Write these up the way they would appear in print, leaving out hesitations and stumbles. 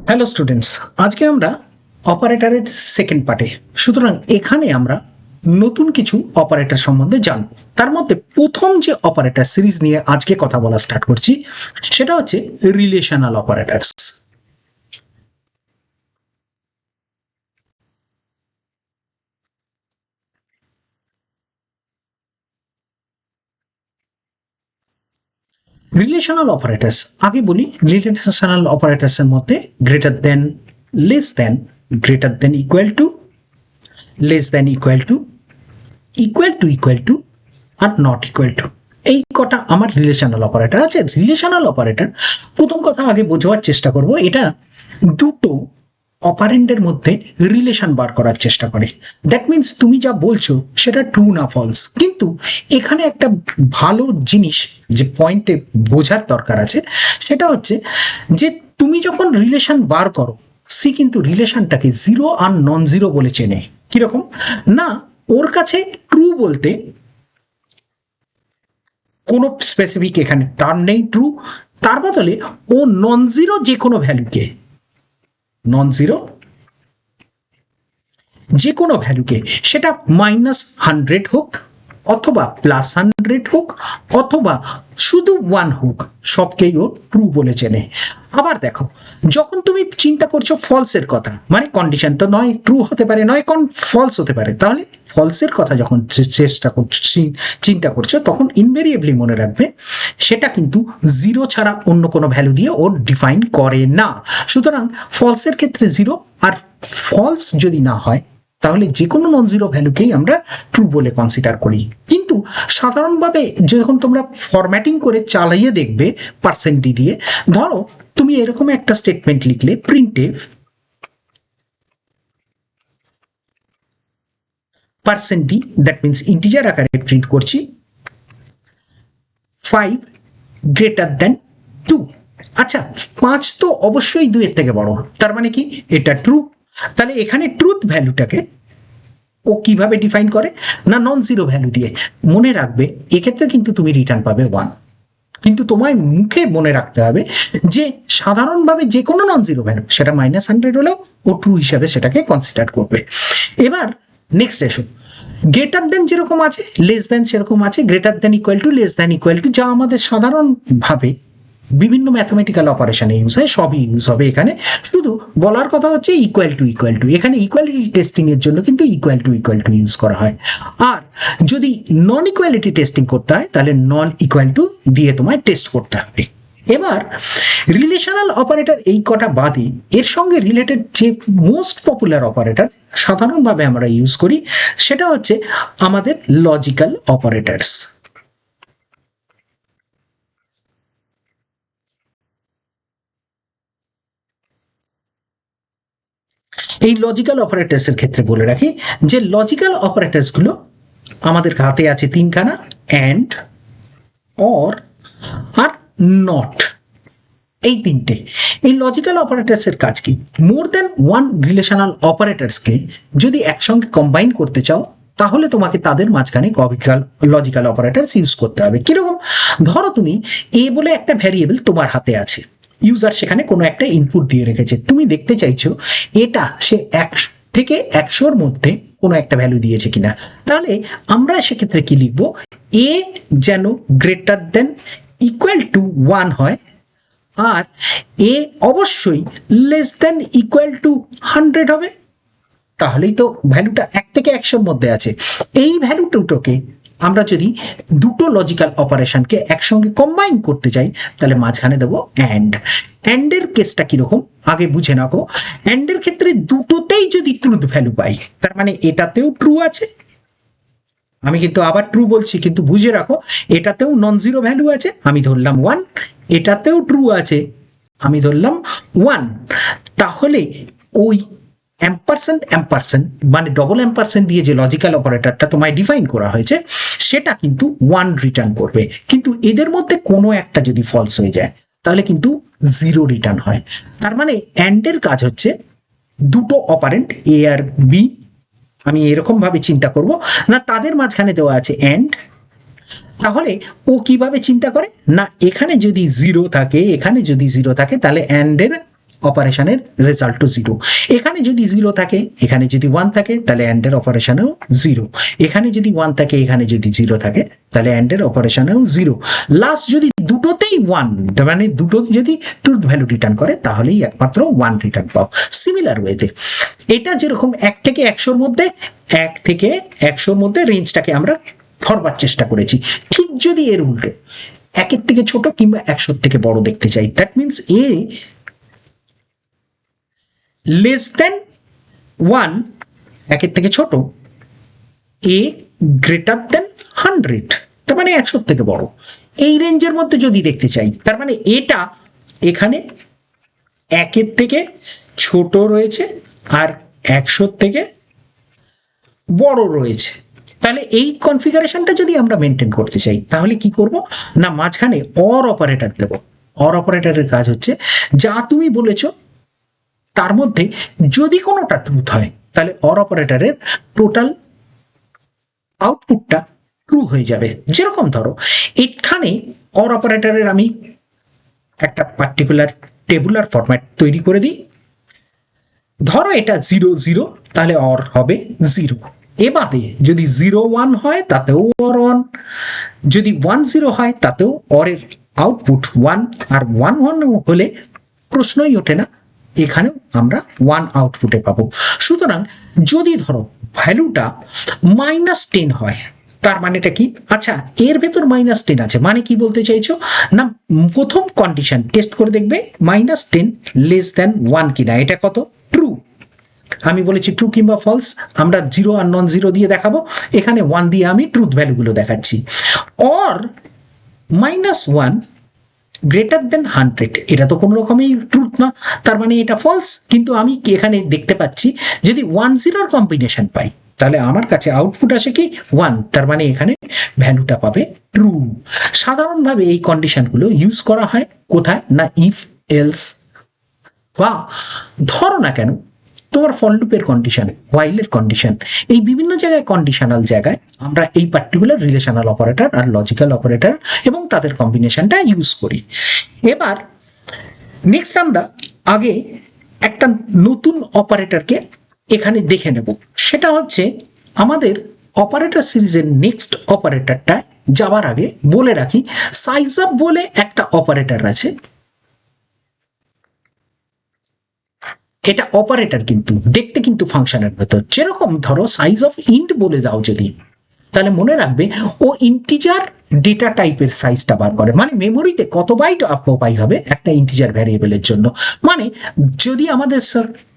Hello students, আজকে আমরা অপারেটরের সেকেন্ড পার্টে। সুতরাং এখানে আমরা নতুন কিছু অপারেটর সম্বন্ধে জানব। তার মধ্যে প্রথম যে অপারেটর সিরিজ নিয়ে আজকে কথা বলা স্টার্ট করছি সেটা হচ্ছে রিলেশনাল অপারেটরস। রিলেশনাল অপারেটরস আগে বলি। রিলেশনাল অপারেটরস এর মধ্যে greater than, less than, greater than equal to, less than equal to, equal to are not equal to, এই কটা আমার রিলেশনাল অপারেটর আছে। রিলেশনাল অপারেটর প্রথম কথা আগে বোঝার চেষ্টা করব, এটা দুটো অপারেন্ডের মধ্যে রিলেশন বার করার চেষ্টা করে। দ্যাট মিনস তুমি যা বলছো সেটা ট্রু না ফলস। কিন্তু এখানে একটা ভালো জিনিস যে পয়েন্টে বোঝার দরকার আছে সেটা হচ্ছে যে তুমি যখন রিলেশন বার করো, সি কিন্তু রিলেশনটাকে জিরো আর নন জিরো বলে চেনে। কিরকম না, ওর কাছে ট্রু বলতে কোনো স্পেসিফিক এখানে টার্ম নেই ট্রু, তার বদলে ও নন জিরো যে কোনো ভ্যালুকে, নন জিরো যে কোনো ভ্যালুকে, সেটা -100 হোক অথবা +100 হোক অথবা শুধু 1 হোক, সবকেই ও ট্রু বলে চেনে। আবার দেখো, যখন তুমি চিন্তা করছো ফলসের কথা, মানে কন্ডিশন তো নয় ট্রু হতে পারে নয় ফলস হতে পারে, তাহলে ফলসের কথা যখন চেষ্টা করছো চিন্তা করছো তখন ইনভেরিয়েবলি মনে রাখবে সেটা কিন্তু জিরো ছাড়া অন্য কোনো ভ্যালু দিয়ে ও ডিফাইন করে না। সুতরাং ফলসের ক্ষেত্রে জিরো, আর ফলস যদি না হয় তাহলে যে কোনো নন জিরো ভ্যালুকেই আমরা ট্রু বলে কনসিডার করি। কিন্তু সাধারণভাবে যখন তোমরা ফরম্যাটিং করে চালিয়ে দেখবে পার্সেন্ট ডি দিয়ে, ধরো তুমি এরকম একটা স্টেটমেন্ট লিখলে, printf percent D, that means integer আকারে প্রিন্ট করছি 5 গ্রেটার দেন 2। আচ্ছা, 5 তো অবশ্যই 2 এর থেকে বড়, তার মানে কি এটা ট্রু। তাহলে এখানে ট্রুথ ভ্যালুটাকে ও কিভাবে ডিফাইন করে না নন জিরো ভ্যালু দিয়ে। মনে রাখবে এক্ষেত্রে কিন্তু তুমি রিটার্ন পাবে 1, কিন্তু তোমায় মুখে মনে রাখতে হবে যে সাধারণভাবে যে কোনো নন জিরো ভ্যালু, সেটা -100 হলেও ও ট্রু হিসাবে সেটাকে কনসিডার করবে। এবার নেক্সট এসো, গ্রেটার দেন যেরকম আছে লেস দেন সেরকম আছে, greater than equal to, less than equal to, যা আমাদের সাধারণভাবে বিভিন্ন ম্যাথমেটিক্যাল অপারেশনে ইউজ হয় সবই ইউজ হবে এখানে। শুধু বলার কথা হচ্ছে ইকুয়াল টু, এখানে ইকুয়ালিটি টেস্টিং এর জন্য কিন্তু ইকুয়াল টু ইউজ করা হয়। আর যদি নন ইকুয়ালিটি টেস্টিং করতে হয় তাহলে নন ইকুয়াল টু দিয়ে তোমায় টেস্ট করতে হবে। এবার রিলেশনাল অপারেটর এই কটা বাদে এর সঙ্গে রিলেটেড যে মোস্ট পপুলার অপারেটর সাধারণভাবে আমরা ইউজ করি সেটা হচ্ছে আমাদের লজিক্যাল অপারেটরস। এই লজিক্যাল অপারেটরস এর ক্ষেত্রে বলে রাখি যে লজিক্যাল অপারেটরস গুলো আমাদের হাতে আছে তিনখানা, অ্যান্ড, অর আর নট, এই তিনটে। এই লজিক্যাল অপারেটরস এর কাজ কি? মোর দেন ওয়ান রিলেশনাল অপারেটরসকে যদি একসঙ্গে কম্বাইন করতে চাও তাহলে তোমাকে তাদের মাঝখানে লজিক্যাল অপারেটরস ইউজ করতে হবে। কিরকম? ধরো তুমি এ বলে একটা ভ্যারিয়েবল তোমার হাতে আছে, ইউজার সেখানে কোনো একটা ইনপুট দিয়ে রেখেছে, তুমি দেখতে চাইছো এটা সে 1 থেকে 100-র মধ্যে কোনো একটা ভ্যালু দিয়েছে কিনা। তাহলে আমরা সেক্ষেত্রে কি লিখবো? এ যেন গ্রেটার দেন ইকুয়াল টু 1 হয়, আর এ অবশ্যই লেস দেন ইকুয়াল টু 100 হবে। তাহলেই তো ভ্যালুটা 1 থেকে 100-র মধ্যে আছে। এই ভ্যালু দুটোকে আমরা যদি দুটো লজিক্যাল অপারেশনকে একসঙ্গে কম্বাইন করতে চাই তাহলে মাঝখানে দেবো অ্যান্ড। অ্যান্ডের কেসটা কিরকম আগে বুঝে নাও। অ্যান্ডের ক্ষেত্রে দুটোতেই যদি ট্রুথ ভ্যালু পাই, তার মানে এটাতেও ট্রু আছে, আমি কিন্তু আবার ট্রু বলছি কিন্তু বুঝে রাখো, এটাতেও নন জিরো ভ্যালু আছে, আমি ধরলাম 1, এটাতেও ট্রু আছে, আমি ধরলাম 1, তাহলে ওই অ্যাম্পারসেন্ট মানে ডবল অ্যাম্পারসেন্ট দিয়ে যে লজিক্যাল অপারেটরটা তোমায় ডিফাইন করা হয়েছে সেটা কিন্তু 1 রিটার্ন করবে। কিন্তু এদের মধ্যে কোনো একটা যদি ফলস হয়ে যায় তাহলে কিন্তু 0 রিটার্ন হয়। তার মানে অ্যান্ডের কাজ হচ্ছে দুটো অপারেন্ট এ আর বি, আমি এরকম ভাবে চিন্তা করব না, তাদের মাঝখানে দেওয়া আছে অ্যান্ড। তাহলে ও কিভাবে চিন্তা করে না, এখানে যদি 0 থাকে এখানে যদি 0 থাকে তাহলে অ্যান্ডের অপারেশনের রেজাল্ট টু জিরো। এখানে যদি জিরো থাকে, এখানে যদি ওয়ান থাকে, তাহলে অ্যান্ডের অপারেশনেও জিরো। এখানে যদি ওয়ান থাকে, এখানে যদি জিরো থাকে, তাহলে অ্যান্ডের অপারেশনেও জিরো। লাস্ট যদি দুটোতেই ওয়ান, মানে দুটো যদি ট্রুথ ভ্যালু রিটার্ন করে, তাহলেই একমাত্র ওয়ান রিটার্ন পাও। সিমিলার ওয়েতে এটা যেরকম 1 থেকে 100-র মধ্যে, 1 থেকে 100-র মধ্যে রেঞ্জটাকে আমরা ধরবার চেষ্টা করেছি। ঠিক যদি এর উল্টো 1-এর থেকে ছোট কিংবা 100-র থেকে বড় দেখতে চাই, that means a less than 1, 1-এর থেকে ছোট, এ গ্রেটার দেন 100, তার মানে 100-র থেকে বড়, এই রেঞ্জের মধ্যে যদি দেখতে চাই, তার মানে এটা এখানে 1-এর থেকে ছোট রয়েছে আর 100-র থেকে বড় রয়েছে। তাহলে এই কনফিগারেশনটা যদি আমরা মেনটেন করতে চাই, তাহলে কি করব না, মাঝখানে অর অপারেটর দেব। অর অপারেটরের কাজ হচ্ছে যা তুমি বলেছো তার মধ্যে যদি কোনোটা ট্রুথ হয়, তাহলে অর অপারেটরের টোটাল আউটপুটটা ট্রু হয়ে যাবে। যেরকম ধরো এখানে অর অপারেটরের আমি একটা পার্টিকুলার টেবুলার ফরম্যাট তৈরি করে দিই। ধরো এটা 0 0, তাহলে অর হবে 0। এবারে যদি 0 1 হয় তাতেও অর 1, যদি 1 0 হয় তাতেও অরের আউটপুট 1, আর 1 1 হলে প্রশ্নই ওঠে না, এখানেও আমরা 1 আউটপুটে পাবো। সুতরাং যদি ধরো ভ্যালুটা -10 হয়, তার মানেটা কি? আচ্ছা, এর ভেতর -10 আছে, মানে কি বলতে চাইছো না, প্রথম কন্ডিশন টেস্ট করে দেখবে -10 লেস দেন 1 কিনা। এটা কত? ট্রু। আমি বলেছি ট্রু কিংবা ফলস, আমরা 0 আর নন 0 দিয়ে দেখাবো, এখানে 1 দিয়ে আমি ট্রুথ ভ্যালুগুলো দেখাচ্ছি। অর -1 গ্রেটার দেন 100, এটা তো কোনো রকমই ট্রুথ না, তার মানে এটা ফলস। কিন্তু আমি এখানে দেখতে পাচ্ছি যদি 1 0-র কম্বিনেশন পাই, তাহলে আমার কাছে আউটপুট আসে কি 1, তার মানে এখানে ভ্যালুটা পাবে ট্রু। সাধারণভাবে এই কন্ডিশনগুলো ইউজ করা হয় কোথায় না, ইফ এলস, বা ধরো না কেন তোমার ফর লুপের কন্ডিশন, হোয়াইলের কন্ডিশন, এই বিভিন্ন জায়গায় কন্ডিশনাল জায়গায় আমরা এই পার্টিকুলার রিলেশনাল অপারেটর আর লজিক্যাল অপারেটর এবং তাদের কম্বিনেশনটা ইউজ করি। এবার নেক্সট আমরা আগে একটা নতুন অপারেটরকে এখানে দেখে নেব। সেটা হচ্ছে আমাদের অপারেটর সিরিজের নেক্সট অপারেটরটা যাওয়ার আগে বলে রাখি, সাইজ অফ বলে একটা অপারেটর আছে। এটা অপারেটর, কিন্তু দেখতে কিন্তু ফাংশনের ভেতর। যেরকম ধরো সাইজ অফ ইন্ট বলে দাও যদি, তাহলে মনে রাখবে ও ইন্টিজার ডেটা টাইপের সাইজটা বার করে, মানে মেমোরিতে কত বাইট অকুপাই হবে একটা ইন্টিজার ভ্যারিয়েবলের জন্য। মানে যদি আমাদের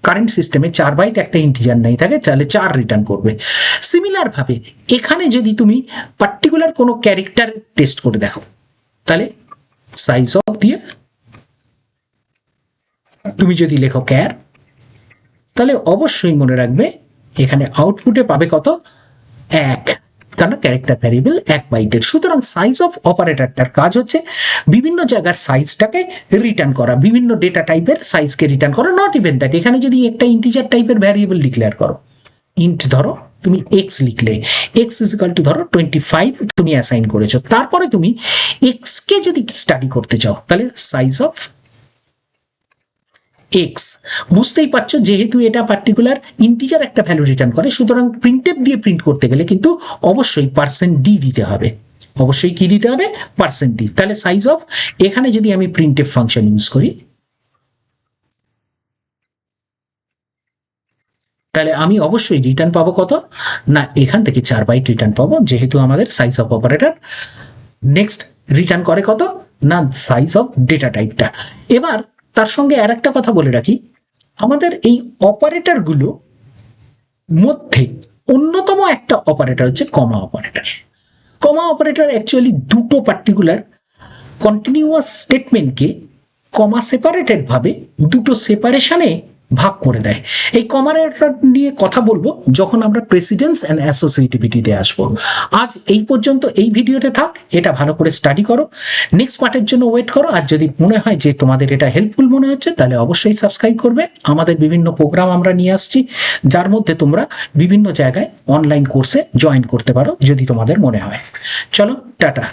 কারেন্ট সিস্টেমে 4 বাইট একটা ইন্টিজার নেই থাকে, তাহলে 4 রিটার্ন করবে। সিমিলার ভাবে এখানে যদি তুমি পার্টিকুলার কোনো ক্যারেক্টার টেস্ট করে দেখো, তাহলে সাইজ অফ দিয়ে তুমি যদি লেখো ক্যার, তাহলে অবশ্যই মনে রাখবে এখানে আউটপুটে পাবে কত, 1, কারণ ক্যারেক্টার ভ্যারিয়েবল 1 বাইটের। সুতরাং সাইজ অফ অপারেটরটার কাজ হচ্ছে বিভিন্ন জায়গার সাইজটাকে রিটার্ন করা, বিভিন্ন ডেটা টাইপের সাইজকে রিটার্ন করা। নট ইভেন দ্যাট, এখানে যদি একটা ইন্টিজার টাইপের ভ্যারিয়েবল ডিক্লেয়ার করো, ইন্ট ধরো তুমি এক্স লিখলে, এক্স ইজিক্যাল টু ধরো 25 তুমি অ্যাসাইন করেছো, তারপরে তুমি এক্স কে যদি স্টাডি করতে চাও, তাহলে সাইজ অফ এক্স। বুঝতেই পারছো যেহেতু এটা পার্টিকুলার ইন্টিজার একটা ভ্যালু রিটার্ন করে, সুতরাং প্রিন্টএফ দিয়ে প্রিন্ট করতে গেলে কিন্তু অবশ্যই %d দিতে হবে। অবশ্যই কি দিতে হবে? %d। তাহলে সাইজ অফ, এখানে যদি আমি প্রিন্টএফ ফাংশন ইউজ করি, তাহলে আমি অবশ্যই রিটার্ন পাবো কত না, এখান থেকে 4 বাইট রিটার্ন পাবো, যেহেতু আমাদের size of operator next return করে কত না, সাইজ অফ ডেটা টাইপটা। এবার তার সঙ্গে আর একটা কথা বলে রাখি, আমাদের এই অপারেটরগুলো মধ্যে অন্যতম একটা অপারেটর হচ্ছে কমা অপারেটর। কমা অপারেটর অ্যাকচুয়ালি দুটো পার্টিকুলার কন্টিনিউয়াস স্টেটমেন্টকে কমা সেপারেটেড ভাবে দুটো সেপারেশনে ভাগ করে দেয়। এই কমারেটর নিয়ে কথা বলবো যখন আমরা প্রেসিডেন্স অ্যান্ড অ্যাসোসিয়েটিভিটিতে আসবো। আজ এই পর্যন্ত এই ভিডিওতে থাক, এটা ভালো করে স্টাডি করো, নেক্সট পার্টের জন্য ওয়েট করো। আর যদি মনে হয় যে তোমাদের এটা হেল্পফুল মনে হচ্ছে, তাহলে অবশ্যই সাবস্ক্রাইব করবে। আমাদের বিভিন্ন প্রোগ্রাম আমরা নিয়ে আসছি, যার মধ্যে তোমরা বিভিন্ন জায়গায় অনলাইন কোর্সে জয়েন করতে পারো যদি তোমাদের মনে হয়। চলো, টাটা।